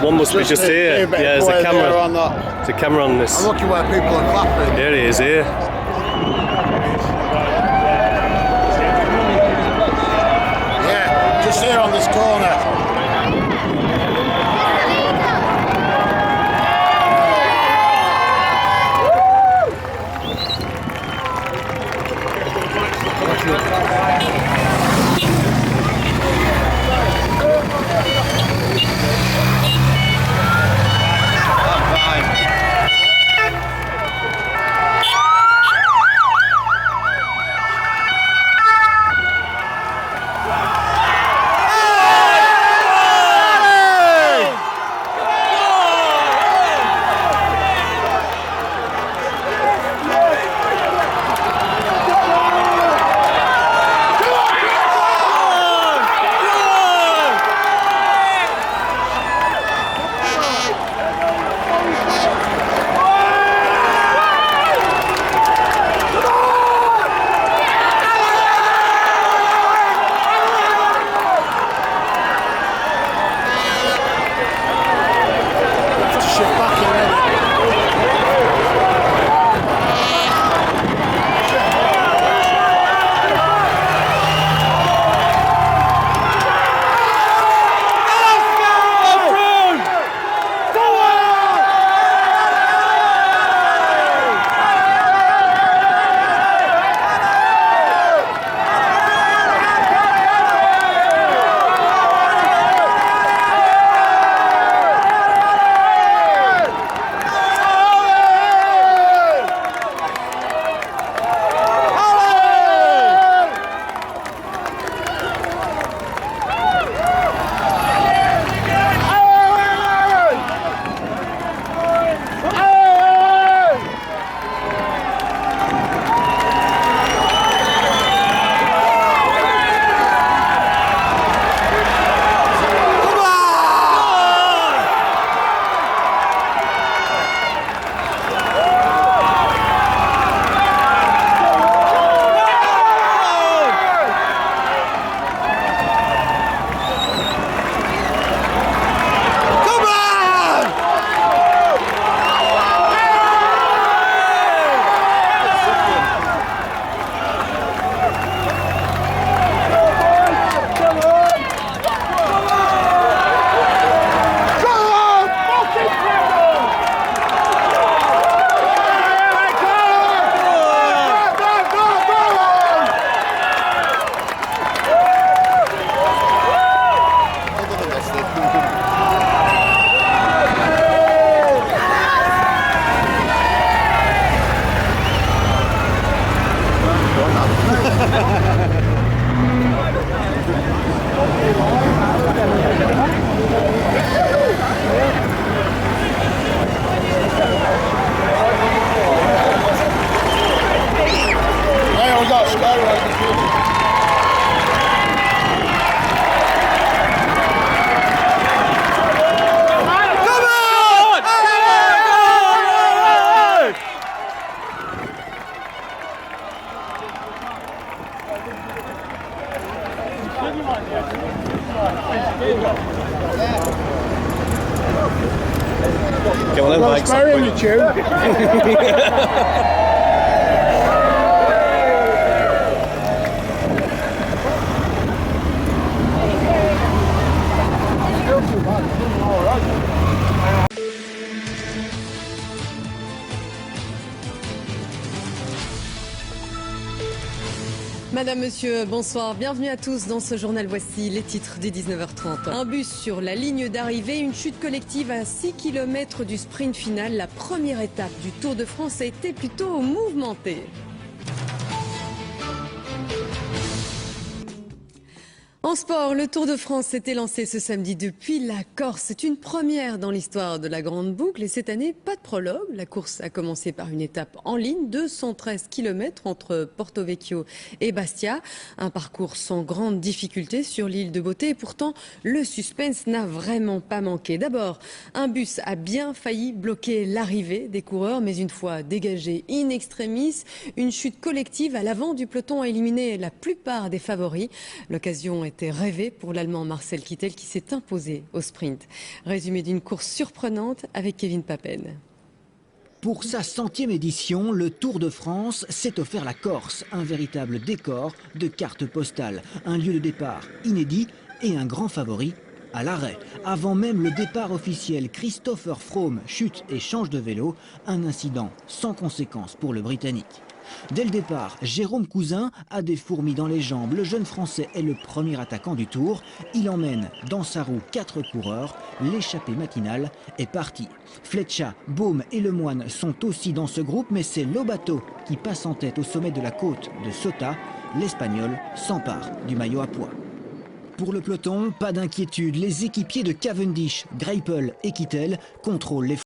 one must be just here. Yeah, there's a camera. There's a camera on this. I'm looking where people are clapping. Here he is here. Yeah, just here on this corner. Get one of them bikes up quick. Madame, monsieur, bonsoir. Bienvenue à tous dans ce journal. Voici les titres des 19h30. Un bus sur la ligne d'arrivée, une chute collective à 6 km du sprint final. La première étape du Tour de France a été plutôt mouvementée. En sport, le Tour de France s'était lancé ce samedi depuis la Corse. C'est une première dans l'histoire de la Grande Boucle et cette année, pas de prologue. La course a commencé par une étape en ligne, 213 km entre Porto Vecchio et Bastia. Un parcours sans grande difficulté sur l'île de Beauté et pourtant, le suspense n'a vraiment pas manqué. D'abord, un bus a bien failli bloquer l'arrivée des coureurs, mais une fois dégagé in extremis, une chute collective à l'avant du peloton a éliminé la plupart des favoris. L'occasion est était rêvé pour l'Allemand Marcel Kittel qui s'est imposé au sprint. Résumé d'une course surprenante avec Kevin Papen. Pour sa 100e édition, le Tour de France s'est offert la Corse, un véritable décor de carte postale, un lieu de départ inédit et un grand favori à l'arrêt. Avant même le départ officiel, Christopher Froome chute et change de vélo, un incident sans conséquence pour le Britannique. Dès le départ, Jérôme Cousin a des fourmis dans les jambes. Le jeune Français est le premier attaquant du Tour. Il emmène dans sa roue 4 coureurs. L'échappée matinale est partie. Fletcha, Baume et Lemoine sont aussi dans ce groupe, mais c'est Lobato qui passe en tête au sommet de la côte de Ceuta. L'Espagnol s'empare du maillot à pois. Pour le peloton, pas d'inquiétude. Les équipiers de Cavendish, Greipel et Kittel contrôlent les